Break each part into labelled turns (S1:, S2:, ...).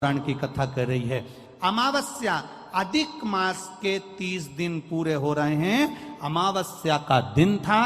S1: पुराण की कथा कर रही है। अमावस्या अधिक मास के 30 दिन पूरे हो रहे हैं। अमावस्या का दिन था,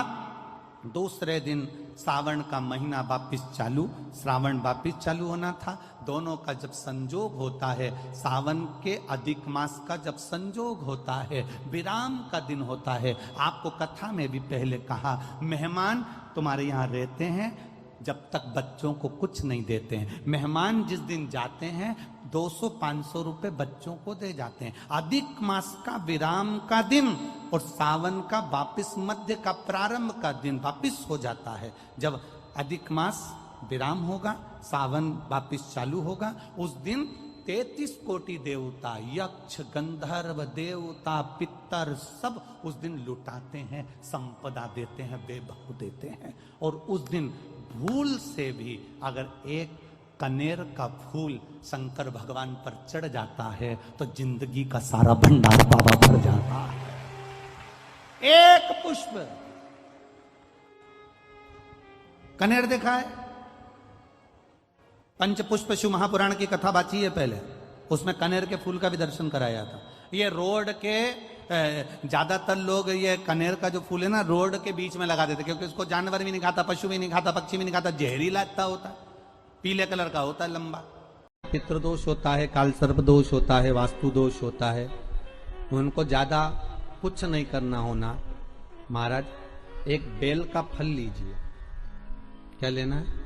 S1: दूसरे दिन सावन का महीना वापिस चालू, श्रावण वापिस चालू होना था। दोनों का जब संजोग होता है, सावन के अधिक मास का जब संजोग होता है, विराम का दिन होता है। आपको कथा में भी पहले कहा, मेहमान तुम्हारे यहाँ रहते हैं जब तक बच्चों को कुछ नहीं देते हैं। मेहमान जिस दिन जाते हैं 200-500 रुपए बच्चों को दे जाते हैं। अधिक मास का विराम का दिन और सावन का वापिस मध्य का प्रारंभ का दिन वापिस हो जाता है। जब अधिक मास विराम होगा, सावन वापिस चालू होगा, उस दिन 33 कोटि देवता, यक्ष, गंधर्व, देवता, पितर सब उस दिन लुटाते हैं, संपदा देते हैं, वैभव देते हैं। और उस दिन भूल से भी अगर एक कनेर का फूल शंकर भगवान पर चढ़ जाता है तो जिंदगी का सारा भंडार बाबा भर जाता है। एक पुष्प, कनेर देखा है? पंचपुष्प शिव महापुराण की कथा बाची है पहले, उसमें कनेर के फूल का भी दर्शन कराया था। ये रोड के ज्यादातर लोग ये कनेर का जो फूल है ना रोड के बीच में लगा देते, क्योंकि उसको जानवर भी नहीं खाता, पशु भी नहीं खाता, पक्षी भी नहीं खाता, जहरीला इतना होता है, पीले कलर का होता है, लंबा। पितृदोष होता है, काल सर्प दोष होता है, वास्तु दोष होता है, उनको ज्यादा कुछ नहीं करना होना। महाराज एक बेल का फल लीजिए। क्या लेना है?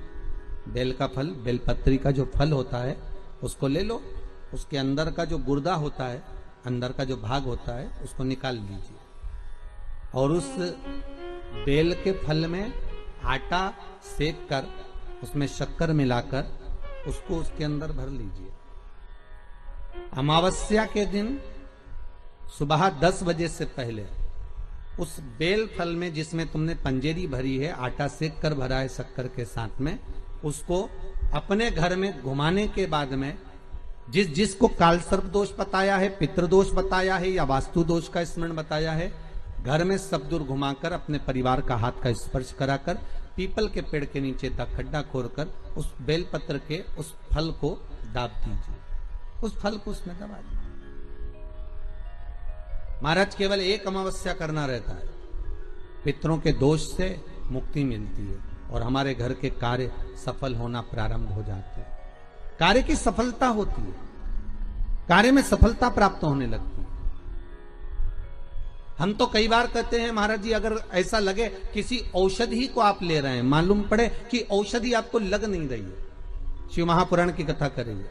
S1: बेल का फल, बेलपत्री का जो फल होता है उसको ले लो। उसके अंदर का जो गुर्दा होता है, अंदर का जो भाग होता है, उसको निकाल लीजिए और उस बेल के फल में आटा सेक कर उसमें शक्कर मिलाकर उसको उसके अंदर भर लीजिए। अमावस्या के दिन सुबह 10 बजे से पहले उस बेल फल में जिसमें तुमने पंजेरी भरी है, आटा सेक कर भरा है शक्कर के साथ में, उसको अपने घर में घुमाने के बाद में जिसको काल सर्प दोष बताया है, पितृदोष बताया है या वास्तु दोष का स्मरण बताया है, घर में सब दूर घुमाकर अपने परिवार का हाथ का स्पर्श कराकर पीपल के पेड़ के नीचे तक खड्डा खोदकर उस बेलपत्र के उस फल को दाब दीजिए, उस फल को उसमें दबा दीजिए। महाराज केवल एक अमावस्या करना रहता है, पितरों के दोष से मुक्ति मिलती है और हमारे घर के कार्य सफल होना प्रारंभ हो जाते हैं। कार्य की सफलता होती है, कार्य में सफलता प्राप्त होने लगती है। हम तो कई बार कहते हैं महाराज जी, अगर ऐसा लगे किसी औषधि को आप ले रहे हैं, मालूम पड़े कि औषधि आपको लग नहीं रही है, शिव महापुराण की कथा करेंगे,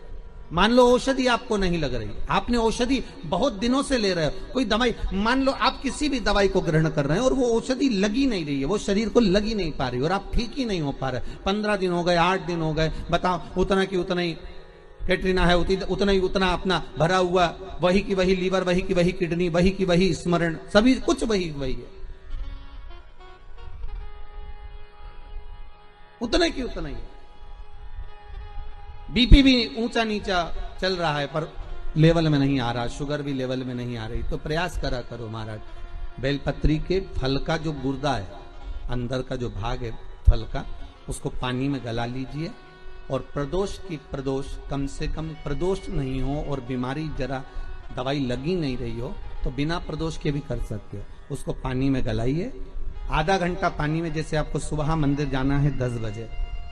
S1: मान लो औषधि आपको नहीं लग रही, आपने औषधि बहुत दिनों से ले रहे हो, कोई दवाई, मान लो आप किसी भी दवाई को ग्रहण कर रहे हैं और वो औषधि लगी नहीं रही है, वो शरीर को लगी नहीं पा रही और आप ठीक ही नहीं हो पा रहे, 15 दिन हो गए, 8 दिन हो गए, बताओ, उतना की उतना ही कैटरीना है, उतना ही उतना अपना भरा हुआ, वही की वही लीवर, वही की वही किडनी, वही की वही स्मरण, सभी कुछ वही वही है, उतने की उतना ही। बीपी भी ऊंचा नीचा चल रहा है पर लेवल में नहीं आ रहा, शुगर भी लेवल में नहीं आ रही, तो प्रयास करा करो महाराज, बेलपत्री के फल का जो गुर्दा है, अंदर का जो भाग है फल का, उसको पानी में गला लीजिए और प्रदोष कम से कम प्रदोष नहीं हो और बीमारी जरा दवाई लगी नहीं रही हो तो बिना प्रदोष के भी कर सकते हो। उसको पानी में गलाइए, आधा घंटा पानी में, जैसे आपको सुबह मंदिर जाना है 10 बजे,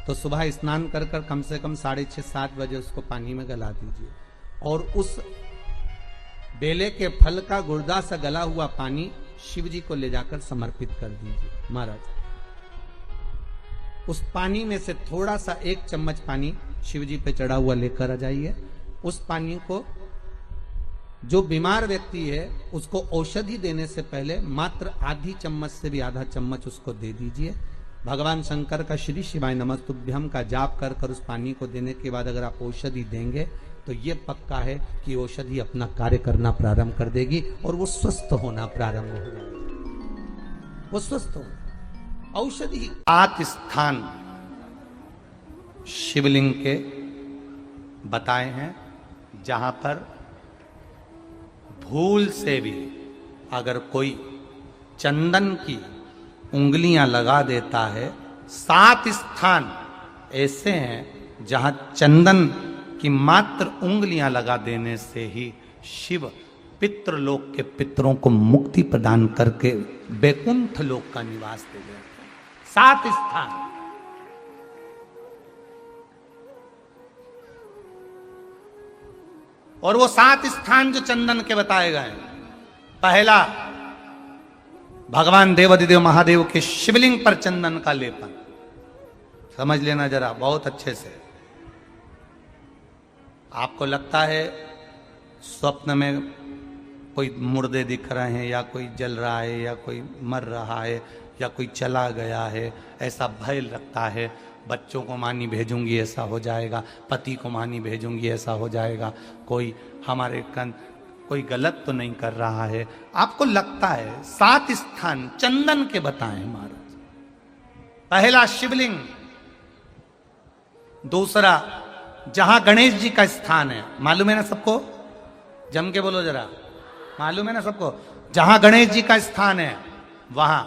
S1: तो सुबह स्नान कर कर कम से कम 6:30-7 बजे उसको पानी में गला दीजिए और उस बेले के फल का गुर्दा सा गला हुआ पानी शिव जी को ले जाकर समर्पित कर दीजिए। महाराज उस पानी में से थोड़ा सा 1 चम्मच पानी शिव जी पे चढ़ा हुआ लेकर आ जाइए। उस पानी को जो बीमार व्यक्ति है उसको औषधि देने से पहले मात्र आधी चम्मच से भी आधा चम्मच उसको दे दीजिए। भगवान शंकर का श्री शिवाय नमस्तुभ्यम का जाप कर कर उस पानी को देने के बाद अगर आप औषधि देंगे तो ये पक्का है कि औषधि अपना कार्य करना प्रारंभ कर देगी और वो स्वस्थ होना प्रारंभ हो जाएगी, वो स्वस्थ हो। औषधि 7 स्थान शिवलिंग के बताए हैं जहां पर भूल से भी अगर कोई चंदन की उंगलियां लगा देता है, 7 स्थान ऐसे हैं जहां चंदन कि मात्र उंगलियां लगा देने से ही शिव पितृलोक के पितरों को मुक्ति प्रदान करके वैकुंठ लोक का निवास दे देते हैं। 7 स्थान। और वो 7 स्थान जो चंदन के बताए गए, पहला भगवान देवाधिदेव महादेव के शिवलिंग पर चंदन का लेपन। समझ लेना जरा बहुत अच्छे से। आपको लगता है स्वप्न में कोई मुर्दे दिख रहे हैं, या कोई जल रहा है, या कोई मर रहा है, या कोई चला गया है, ऐसा भय लगता है। बच्चों को मानी भेजूंगी ऐसा हो जाएगा, पति को मानी भेजूंगी ऐसा हो जाएगा, कोई हमारे कोई गलत तो नहीं कर रहा है, आपको लगता है। 7 स्थान चंदन के बताएं महाराज। पहला शिवलिंग, दूसरा जहां गणेश जी का स्थान है, मालूम है ना सबको, जम के बोलो जरा, मालूम है ना सबको, जहां गणेश जी का स्थान है वहां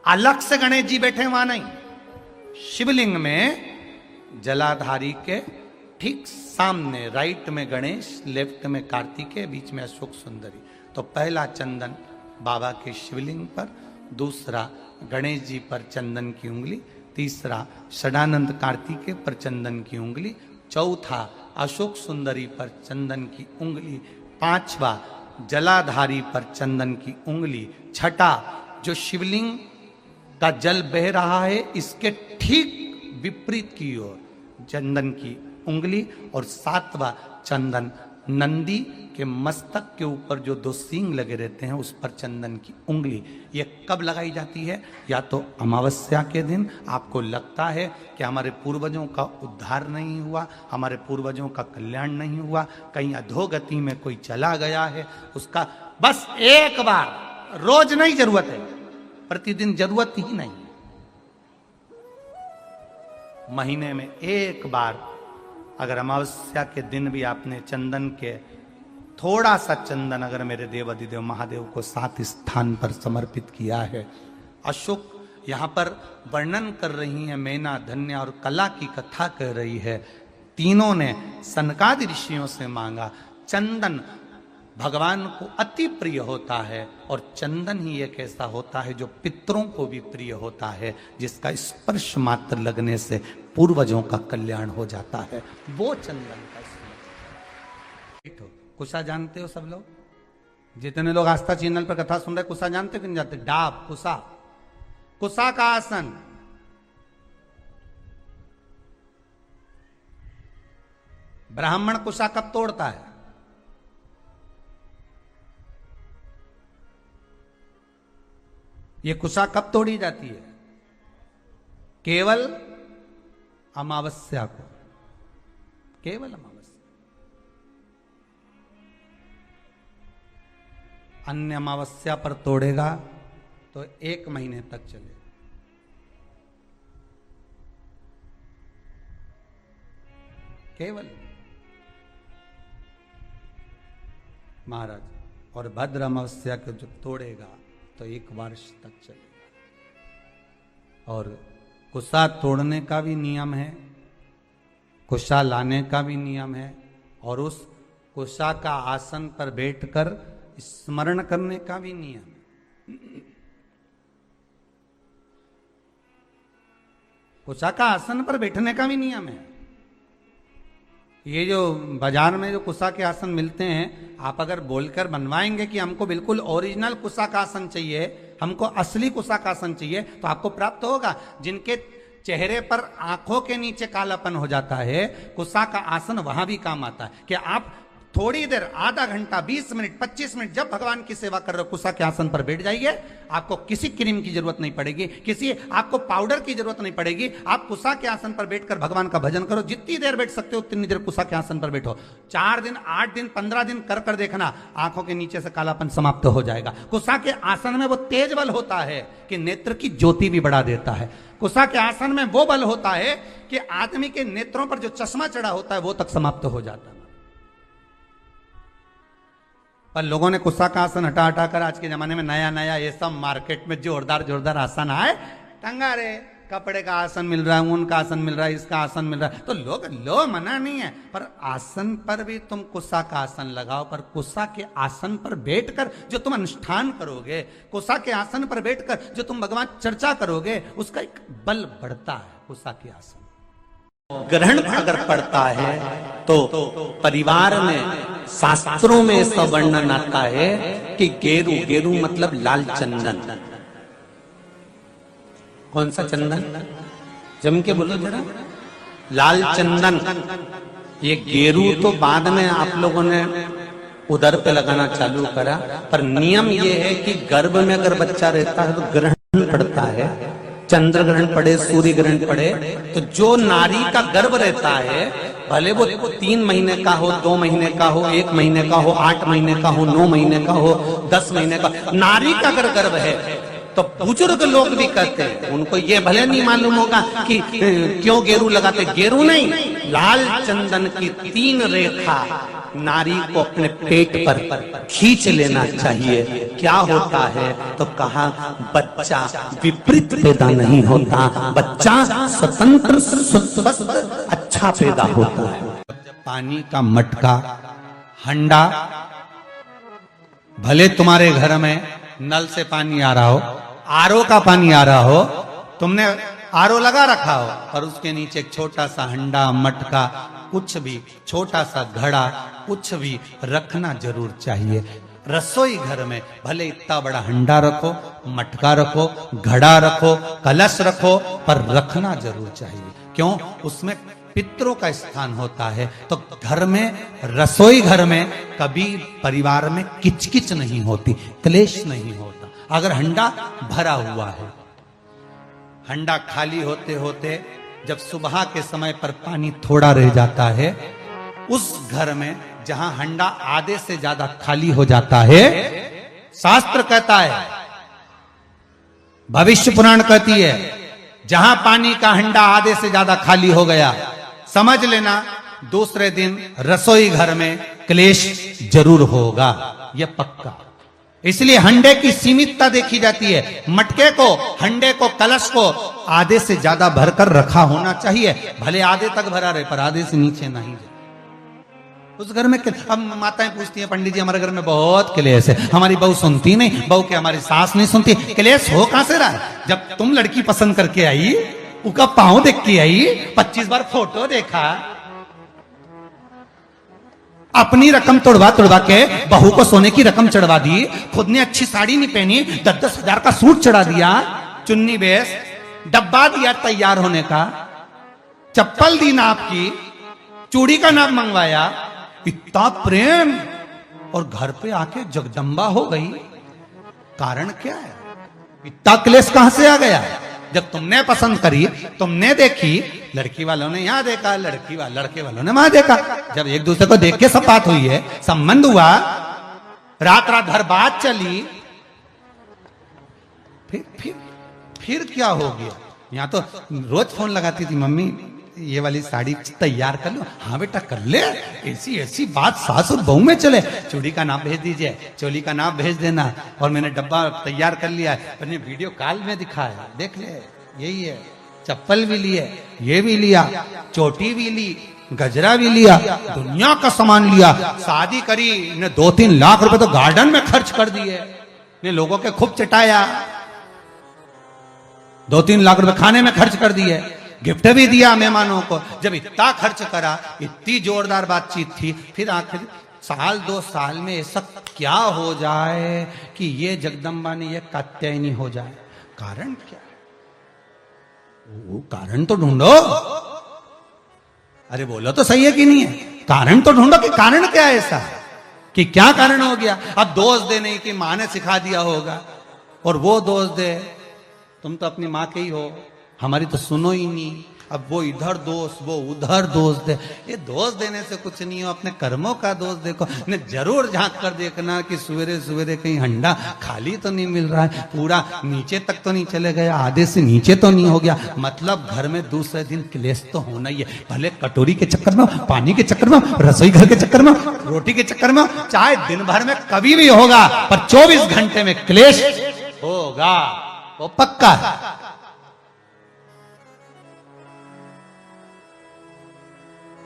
S1: अलग से गणेश जी बैठे, वहां नहीं। शिवलिंग में जलाधारी के ठीक सामने राइट में गणेश, लेफ्ट में कार्तिकेय, बीच में अशोक सुंदरी। तो पहला चंदन बाबा के शिवलिंग पर, दूसरा गणेश जी पर चंदन की उंगली, तीसरा षडानंद कार्तिकेय पर चंदन की उंगली, चौथा अशोक सुंदरी पर चंदन की उंगली, पांचवा जलाधारी पर चंदन की उंगली, छठा जो शिवलिंग का जल बह रहा है इसके ठीक विपरीत की ओर चंदन की उंगली, और 7वां चंदन नंदी के मस्तक के ऊपर जो 2 सींग लगे रहते हैं उस पर चंदन की उंगली। ये कब लगाई जाती है? या तो अमावस्या के दिन आपको लगता है कि हमारे पूर्वजों का उद्धार नहीं हुआ, हमारे पूर्वजों का कल्याण नहीं हुआ, कहीं अधोगति में कोई चला गया है, उसका बस एक बार, रोज नहीं जरूरत है, प्रतिदिन जरूरत ही नहीं, महीने में एक बार अगर अमावस्या के दिन भी आपने चंदन के थोड़ा सा चंदन अगर मेरे देवाधिदेव महादेव को 7 स्थान पर समर्पित किया है। अशोक यहां पर वर्णन कर रही है, मैना, धन्या और कला की कथा कह रही है। तीनों ने सनकादि ऋषियों से मांगा। चंदन भगवान को अति प्रिय होता है, और चंदन ही एक ऐसा होता है जो पितरों को भी प्रिय होता है, जिसका स्पर्श मात्र लगने से पूर्वजों का कल्याण हो जाता है, वो चंदन का स्पर्श। कुशा जानते हो सब लोग? जितने लोग आस्था चैनल पर कथा सुन रहे, कुशा जानते हो कि नहीं जानते? डाब, कुशा, कुशा का आसन। ब्राह्मण कुशा कब तोड़ता है? ये कुशा कब तोड़ी जाती है? केवल अमावस्या को, केवल अमावस्या। अन्य अमावस्या पर तोड़ेगा तो 1 महीने तक चलेगा। केवल महाराज, और भद्र अमावस्या को जो तोड़ेगा तो 1 वर्ष तक चलेगा। और कुशा तोड़ने का भी नियम है, कुशा लाने का भी नियम है, और उस कुशा का आसन पर बैठकर स्मरण करने का भी नियम है। कुशा का आसन पर बैठने का भी नियम है। ये जो बाजार में जो कुशा के आसन मिलते हैं, आप अगर बोलकर बनवाएंगे कि हमको बिल्कुल ओरिजिनल कुशा का आसन चाहिए, हमको असली कुशा का आसन चाहिए, तो आपको प्राप्त होगा। जिनके चेहरे पर आंखों के नीचे कालापन हो जाता है, कुशा का आसन वहां भी काम आता है। कि आप थोड़ी देर, आधा घंटा, 20 मिनट, 25 मिनट जब भगवान की सेवा कर रहे हो, कुशा के आसन पर बैठ जाइए। आपको किसी क्रीम की जरूरत नहीं पड़ेगी, किसी आपको पाउडर की जरूरत नहीं पड़ेगी। आप कुशा के आसन पर बैठकर भगवान का भजन करो। जितनी देर बैठ सकते हो उतनी देर कुशा के आसन पर बैठो। 4 दिन, 8 दिन, 15 दिन कर कर देखना, आंखों के नीचे से कालापन समाप्त हो जाएगा। कुशा के आसन में वो तेज बल होता है कि नेत्र की ज्योति भी बढ़ा देता है। कुशा के आसन में वो बल होता है कि आदमी के नेत्रों पर जो चश्मा चढ़ा होता है वो तक समाप्त हो जाता है। पर लोगों ने कुशा का आसन हटा हटा कर आज के जमाने में नया नया ये सब मार्केट में जोरदार जोरदार आसन आए, टंगा रे कपड़े का आसन मिल रहा है, ऊन का आसन मिल रहा है, इसका आसन मिल रहा है, तो लोग लो, मना नहीं है, पर आसन पर भी तुम कुसा का आसन लगाओ। पर कुसा के आसन पर बैठकर जो तुम अनुष्ठान करोगे, कुसा के आसन पर बैठकर जो तुम भगवान चर्चा करोगे, उसका एक बल बढ़ता है। कुसा के आसन ग्रहण अगर पड़ता है तो परिवार में शास्त्रों में इसका वर्णन आता है कि गेरू, गेरू मतलब लाल चंदन। कौन सा चंदन? जम के बोलो जरा। लाल चंदन। ये गेरू तो बाद में आप लोगों ने उदर पे लगाना चालू करा, पर नियम ये है कि गर्भ में अगर बच्चा रहता है तो ग्रहण पड़ता है, चंद्र ग्रहण पड़े, सूर्य ग्रहण पड़े, तो जो नारी का गर्भ रहता है, भले वो 3 महीने का हो, 2 महीने का हो, 1 महीने का हो, 8 महीने का हो, 9 महीने का हो, 10 महीने का, नारी का अगर गर्भ है तो बुजुर्ग लोग भी कहते हैं, उनको ये भले नहीं मालूम होगा कि क्यों गेरू लगाते। गेरू नहीं, लाल चंदन की 3 रेखा नारी को अपने पेट पर खींच लेना चाहिए। क्या होता है तो कहा, बच्चा विपरीत पैदा नहीं होता, बच्चा स्वतंत्र स्वस्थ अच्छा पैदा होता है। पानी का मटका, हंडा, भले तुम्हारे घर में नल से पानी आ रहा हो, आरओ का पानी आ रहा हो, तुमने आरओ लगा रखा हो, और उसके नीचे एक छोटा सा हंडा, मटका, कुछ भी छोटा सा घड़ा, कुछ भी रखना जरूर चाहिए। रसोई घर में भले इतना बड़ा हंडा रखो, मटका रखो, घड़ा रखो, कलश रखो, पर रखना जरूर चाहिए। क्यों? उसमें पितरों का स्थान होता है। तो घर में, रसोई घर में कभी परिवार में किचकिच नहीं होती, क्लेश नहीं होता। अगर हंडा भरा हुआ है, हंडा खाली होते होते जब सुबह के समय पर पानी थोड़ा रह जाता है, उस घर में जहां हंडा आधे से ज्यादा खाली हो जाता है, शास्त्र कहता है, भविष्य पुराण कहती है, जहां पानी का हंडा आधे से ज्यादा खाली हो गया, समझ लेना दूसरे दिन रसोई घर में क्लेश जरूर होगा, यह पक्का। इसलिए हंडे की सीमितता देखी जाती है। मटके को, हंडे को, कलश को आधे से ज्यादा भरकर रखा होना चाहिए। भले आधे तक भरा रहे, पर आधे से नीचे नहीं जाए। उस घर में अब माताएं पूछती हैं, पंडित जी हमारे घर में बहुत क्लेश है, हमारी बहू सुनती नहीं, बहू के हमारी सास नहीं सुनती। क्लेश हो कहां से रहा है? जब तुम लड़की पसंद करके आई, उसका पांव देख के आई, 25 बार फोटो देखा, अपनी रकम तोड़वा तोड़वा के बहू को सोने की रकम चढ़वा दी, खुद ने अच्छी साड़ी नहीं पहनी, 10-10 हजार का सूट चढ़ा दिया, चुन्नी बेस, डब्बा दिया तैयार होने का, चप्पल दी नाप की, चूड़ी का नाप मंगवाया, इतना प्रेम, और घर पे आके जगदम्बा हो गई। कारण क्या है? इतना क्लेश कहां से आ गया? जब तुमने पसंद करी, तुमने देखी, लड़की वालों ने यहां देखा, लड़के वालों ने वहां देखा, जब एक दूसरे को देख के सब बात हुई है, संबंध हुआ, रात भर बात चली, फिर क्या हो गया? यहां तो रोज फोन लगाती थी, मम्मी ये वाली साड़ी तैयार कर लो। हाँ बेटा कर ले, ऐसी बात सास और बहू में चले। चूड़ी का नाप भेज दीजिए, चोली का नाप भेज देना, और मैंने डब्बा तैयार कर लिया है, मैंने वीडियो कॉल में दिखाया, देख ले, यही है। चप्पल भी लिए, ये भी लिया, चोटी भी ली, गजरा भी लिया, दुनिया का सामान लिया, शादी करी ने 2-3 लाख रुपए तो गार्डन में खर्च कर दिए, ने लोगों के खूब चटाया, 2-3 लाख रुपए खाने में खर्च कर दिए, गिफ्ट भी दिया मेहमानों को। जब इतना खर्च करा, इतनी जोरदार बातचीत थी, फिर आखिर 1-2 साल में ऐसा क्या हो जाए कि ये जगदम्बा ने ये कात्यायनी हो जाए? कारण क्या? वो कारण तो ढूंढो। अरे बोलो तो सही है कि नहीं है? कारण तो ढूंढो कि कारण क्या है ऐसा, कि क्या कारण हो गया। अब दोष दे नहीं कि माँ ने सिखा दिया होगा, और वो दोष दे, तुम तो अपनी माँ के ही हो, हमारी तो सुनो ही नहीं। अब वो इधर दोष, वो उधर दोष दे, ये दोष देने से कुछ नहीं हो, अपने कर्मों का दोष देखो। ने जरूर झांक कर देखना कि सवेरे सवेरे कहीं हंडा खाली तो नहीं मिल रहा है, पूरा नीचे तक तो नहीं चले गया, आधे से नीचे तो नहीं हो गया। मतलब घर में दूसरे दिन क्लेश तो होना ही है, भले कटोरी के चक्कर में, पानी के चक्कर में, रसोई घर के चक्कर में, रोटी के चक्कर में, चाहे दिन भर में कभी भी होगा, पर 24 घंटे में क्लेश होगा, वो पक्का है।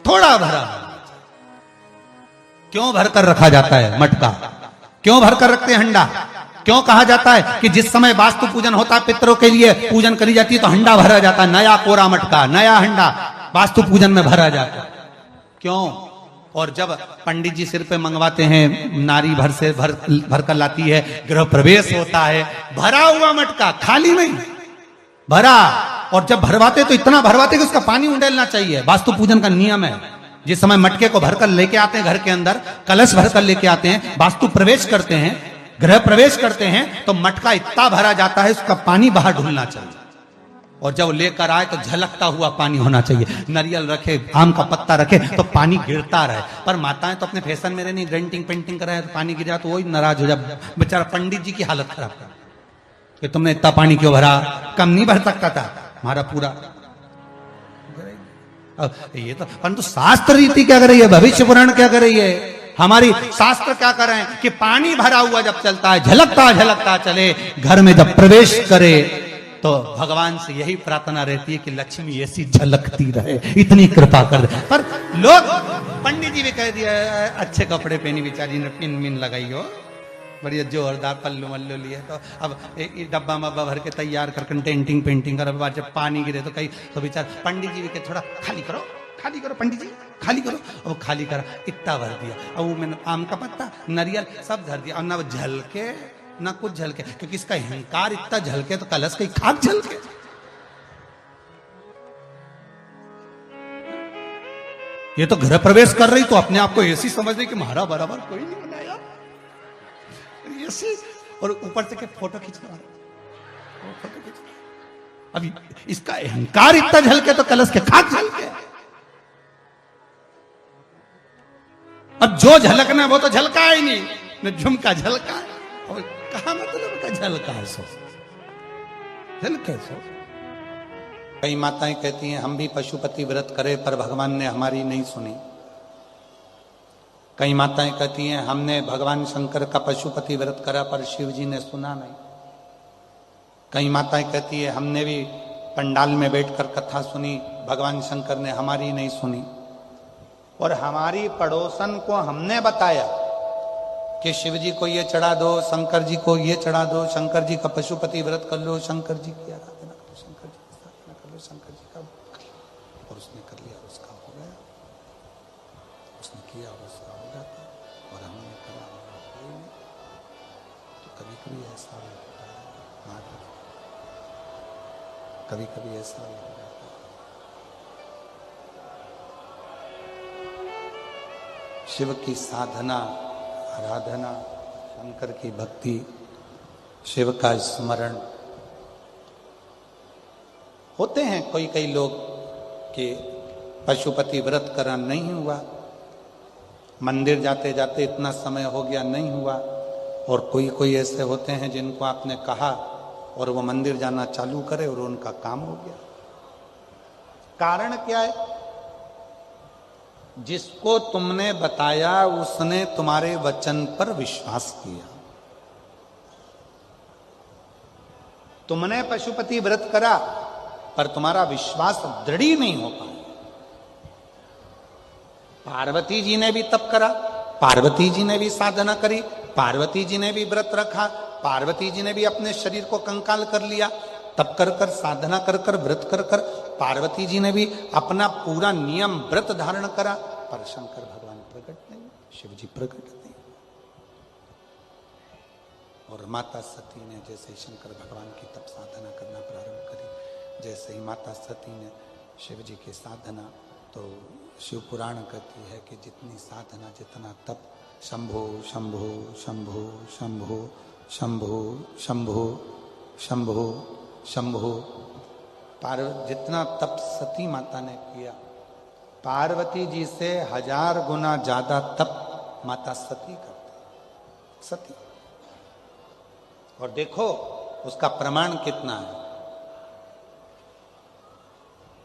S1: थोड़ा भरा। क्यों भरकर रखा जाता है मटका? क्यों भरकर रखते हैं हंडा? क्यों कहा जाता है कि जिस समय वास्तु पूजन होता है, पितरों के लिए पूजन करी जाती है, तो हंडा भरा जाता है, नया कोरा मटका, नया हंडा वास्तु पूजन में भरा जाता है। क्यों? और जब पंडित जी सिर पे मंगवाते हैं, नारी भर कर लाती है, गृह प्रवेश होता है, भरा हुआ मटका, खाली नहीं भरा। और जब भरवाते तो इतना भरवाते कि उसका पानी उंडेलना चाहिए। वास्तु पूजन का नियम है, जिस समय मटके को भरकर लेके आते हैं घर के अंदर, कलश भरकर लेके आते हैं, वास्तु प्रवेश करते हैं, गृह प्रवेश करते हैं, तो मटका इतना भरा जाता है, उसका पानी बाहर ढुलना चाहिए। और जब लेकर आए तो झलकता हुआ पानी होना चाहिए। नारियल रखे, आम का पत्ता रखे तो पानी गिरता रहे। पर माताएं तो अपने फैशन में नहीं, डेंटिंग पेंटिंग कराए तो पानी गिर जाए तो वही नाराज हो जाए। बेचारा पंडित जी की हालत खराब कर कि तुमने इतना पानी क्यों भरा, कम नहीं भर सकता था हमारा पूरा। ये तो परंतु शास्त्र रीति क्या कर रही है, भविष्य पुराण क्या कर रही है, हमारी शास्त्र क्या कर रहे हैं कि पानी भरा हुआ जब चलता है, झलकता झलकता चले, घर में जब प्रवेश करे तो भगवान से यही प्रार्थना रहती है कि लक्ष्मी ऐसी झलकती रहे, इतनी कृपा कर दे। पर लोग, पंडित जी भी कह दिया अच्छे कपड़े पहनी बेचारी ने, पिन मिन लगाई हो, बढ़िया जोरदार पल्लू मल्लू लिए, तो अब डब्बा मब्बा भर के तैयार कर डेंटिंग पेंटिंग कर, बाद जब पानी गिरे तो कहीं तो बेचार पंडित जी भी कहे थोड़ा खाली करो पंडित जी, खाली करो। अब खाली करा, इतना भर दिया। अब वो मैंने आम का पत्ता, नारियल सब धर दिया। और ना वो झलके ना कुछ झलके, क्योंकि इसका अहंकार इतना झलके तो कलश की खाक झलके। ये तो गृह प्रवेश कर रही तो अपने आप को ऐसी समझ रही कि महारा बराबर कोई नहीं बनाया, ऐसी। और ऊपर से के फोटो खींचना, फोटो खींचना। अभी इसका अहंकार इतना झलके तो कलश के खाक झलके। अब जो झलकना है वो तो झलका ही नहीं, न झुमका झलका, और कहा मतलब का झलका है, सो झलके सो। कई माताएं कहती हैं हम भी पशुपति व्रत करें पर भगवान ने हमारी नहीं सुनी। कई माताएं कहती हैं हमने भगवान शंकर का पशुपति व्रत करा पर शिव जी ने सुना नहीं। कई माताएं कहती है हमने भी पंडाल में बैठकर कथा सुनी, भगवान शंकर ने हमारी नहीं सुनी। और हमारी पड़ोसन को हमने बताया कि शिव जी को ये चढ़ा दो, शंकर जी को ये चढ़ा दो, शंकर जी का पशुपति व्रत कर लो, शंकर जी की आराधना करो, शंकर जी की स्थापना कर लो, शंकर जी का। और उसने कर लिया, उसका हो गया, उसने किया और उसका हो जाता, और हमने करा और नहीं। तो कभी कभी ऐसा होता है, कभी कभी ऐसा हो जाता है। शिव की साधना, आराधना, शंकर की भक्ति, शिव का स्मरण होते हैं। कई लोग कि पशुपति व्रत करा नहीं हुआ, मंदिर जाते जाते इतना समय हो गया नहीं हुआ। और कोई ऐसे होते हैं जिनको आपने कहा और वो मंदिर जाना चालू करे और उनका काम हो गया। कारण क्या है? जिसको तुमने बताया उसने तुम्हारे वचन पर विश्वास किया। तुमने पशुपति व्रत करा पर तुम्हारा विश्वास दृढ़ नहीं हो पाया। पार्वती जी ने भी तप करा, पार्वती जी ने भी साधना करी, पार्वती जी ने भी व्रत रखा, पार्वती जी ने भी अपने शरीर को कंकाल कर लिया, तप कर कर, साधना कर कर, व्रत कर कर पार्वती जी ने भी अपना पूरा नियम व्रत धारण करा। पर शंकर भगवान प्रकट नहीं, शिव जी प्रकट नहीं। और माता सती ने जैसे शंकर भगवान की तप साधना करना प्रारंभ करी, जैसे ही माता सती ने शिव जी की साधना, तो शिव पुराण कहती है कि जितनी साधना, जितना तप, शंभो शंभो शंभो शंभो शंभो शंभो शंभो शंभो, जितना तप सती माता ने किया, पार्वती जी से 1000 गुना ज्यादा तप माता सती करती, सती। और देखो उसका प्रमाण कितना है।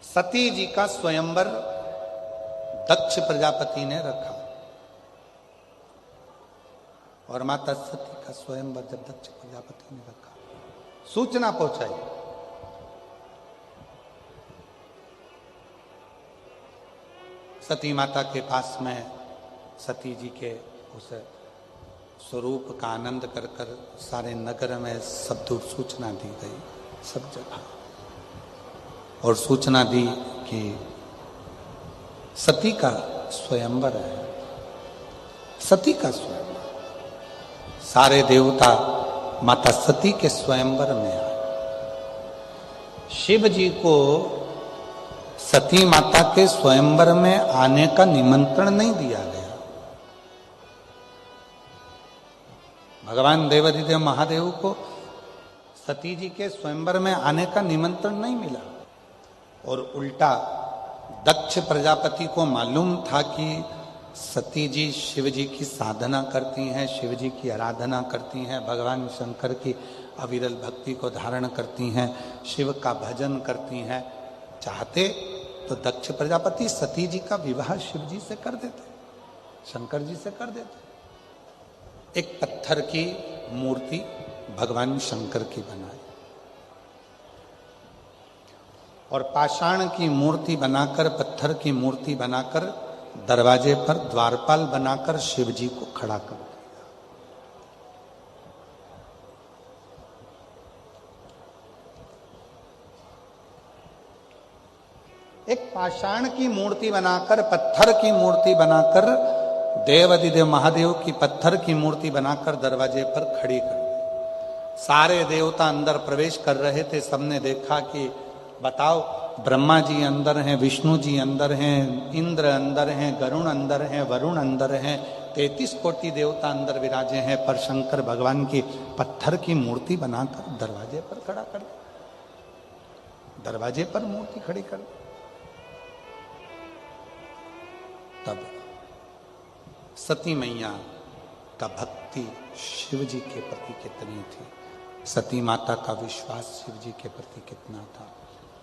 S1: सती जी का स्वयंवर दक्ष प्रजापति ने रखा, और माता सती का स्वयंवर जब दक्ष प्रजापति ने रखा, सूचना पहुंचाई, सती माता के पास में सती जी के उस स्वरूप का आनंद कर कर सारे नगर में सब दूर सूचना दी गई, सब जगह, और सूचना दी कि सती का स्वयंवर है, सती का स्वयंवर। सारे देवता माता सती के स्वयंवर में आए। शिव जी को सती माता के स्वयंवर में आने का निमंत्रण नहीं दिया गया। भगवान देवाधिदेव महादेव को सती जी के स्वयंवर में आने का निमंत्रण नहीं मिला, और उल्टा दक्ष प्रजापति को मालूम था कि सती जी शिव जी की साधना करती हैं, शिव जी की आराधना करती हैं, भगवान शंकर की अविरल भक्ति को धारण करती हैं, शिव का भजन करती हैं। चाहते तो दक्ष प्रजापति सती जी का विवाह शिव जी से कर देते, शंकर जी से कर देते। एक पत्थर की मूर्ति भगवान शंकर की बनाई, और पाषाण की मूर्ति बनाकर, पत्थर की मूर्ति बनाकर दरवाजे पर द्वारपाल बनाकर शिव जी को खड़ा कर दिया। एक पाषाण की मूर्ति बनाकर, पत्थर की मूर्ति बनाकर, देवाधिदेव महादेव की पत्थर की मूर्ति बनाकर दरवाजे पर खड़ी कर दी। सारे देवता अंदर प्रवेश कर रहे थे। सबने देखा कि बताओ, ब्रह्मा जी अंदर हैं, विष्णु जी अंदर हैं, इंद्र अंदर हैं, गरुण अंदर हैं, वरुण अंदर हैं, 33 कोटि देवता अंदर विराजे हैं, पर शंकर भगवान की पत्थर की मूर्ति बनाकर दरवाजे पर खड़ा कर दी, दरवाजे पर मूर्ति खड़ी कर दी। तब सती मैया का भक्ति शिव जी के प्रति कितनी थी, सती माता का विश्वास शिव जी के प्रति कितना था,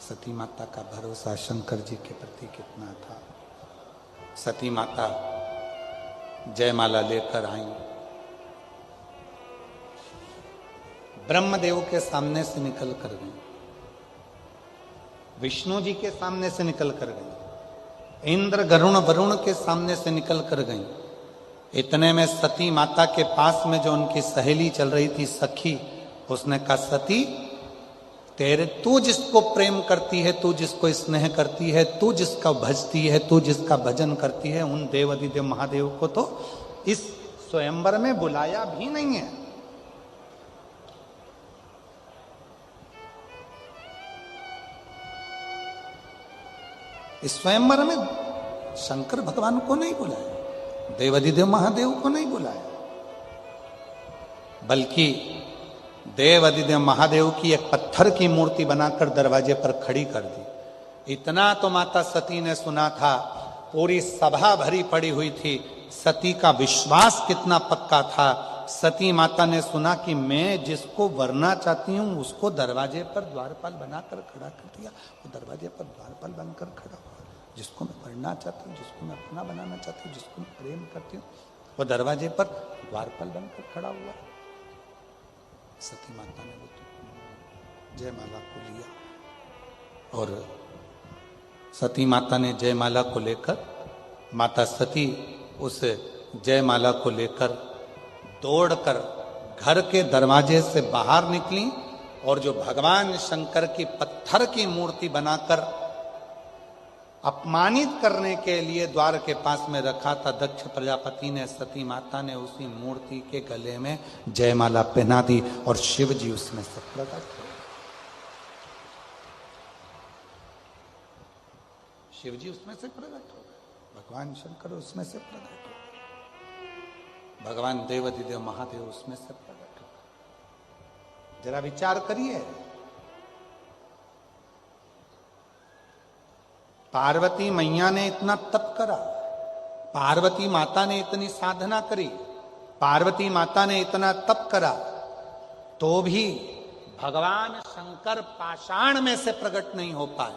S1: सती माता का भरोसा शंकर जी के प्रति कितना था। सती माता जयमाला लेकर आई, ब्रह्मदेव के सामने से निकल कर गई, विष्णु जी के सामने से निकल कर गई, इंद्र गरुण वरुण के सामने से निकल कर गई। इतने में सती माता के पास में जो उनकी सहेली चल रही थी, सखी, उसने कहा, सती, तेरे तू जिसको प्रेम करती है, तू जिसको स्नेह करती है, तू जिसका भजती है, तू जिसका भजन करती है, उन देवाधिदेव महादेव को तो इस स्वयंवर में बुलाया भी नहीं है। इस स्वयंवर में शंकर भगवान को नहीं बुलाया, देवाधिदेव महादेव को नहीं बुलाया, बल्कि देवाधिदेव महादेव की एक पत्थर की मूर्ति बनाकर दरवाजे पर खड़ी कर दी। इतना तो माता सती ने सुना था, पूरी सभा भरी पड़ी हुई थी, सती का विश्वास कितना पक्का था। सती माता ने सुना कि मैं जिसको वरना चाहती हूं उसको दरवाजे पर द्वारपाल बनाकर खड़ा कर दिया, वो दरवाजे पर द्वारपाल बनकर खड़ा हुआ। जिसको मैं वरना चाहती हूँ, जिसको मैं अपना बनाना चाहती हूँ, जिसको मैं प्रेम करती हूँ, वो दरवाजे पर द्वारपाल बनकर खड़ा हुआ। सती माता ने वो जयमाला को लिया, और सती माता ने जयमाला को लेकर, माता सती उस जयमाला को लेकर दौड़कर घर के दरवाजे से बाहर निकली, और जो भगवान शंकर की पत्थर की मूर्ति बनाकर अपमानित करने के लिए द्वार के पास में रखा था, दक्ष प्रजापति ने, सती माता ने उसी मूर्ति के गले में जयमाला पहना दी, और शिव जी उसमें से प्रकट हो गए। शिव जी उसमें से प्रकट हो गए, भगवान शंकर उसमें से प्रकट हो गए, भगवान देवाधिदेव महादेव उसमें से प्रकट हो गए। जरा विचार करिए, पार्वती मैया ने इतना तप करा, पार्वती माता ने इतनी साधना करी, पार्वती माता ने इतना तप करा, तो भी भगवान शंकर पाषाण में से प्रकट नहीं हो पाए।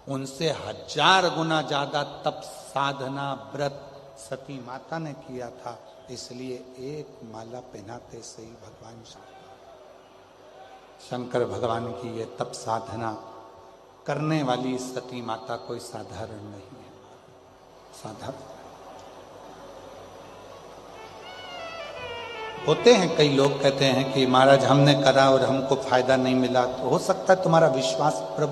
S1: उनसे 1000 गुना ज्यादा तप, साधना, व्रत सती माता ने किया था, इसलिए एक माला पहनाते से ही भगवान शंकर भगवान की ये तप साधना करने वाली सती माता कोई साधारण नहीं है। साधक होते हैं, कई लोग कहते हैं कि महाराज हमने करा और हमको फायदा नहीं मिला, तो हो सकता है तुम्हारा विश्वास प्रबल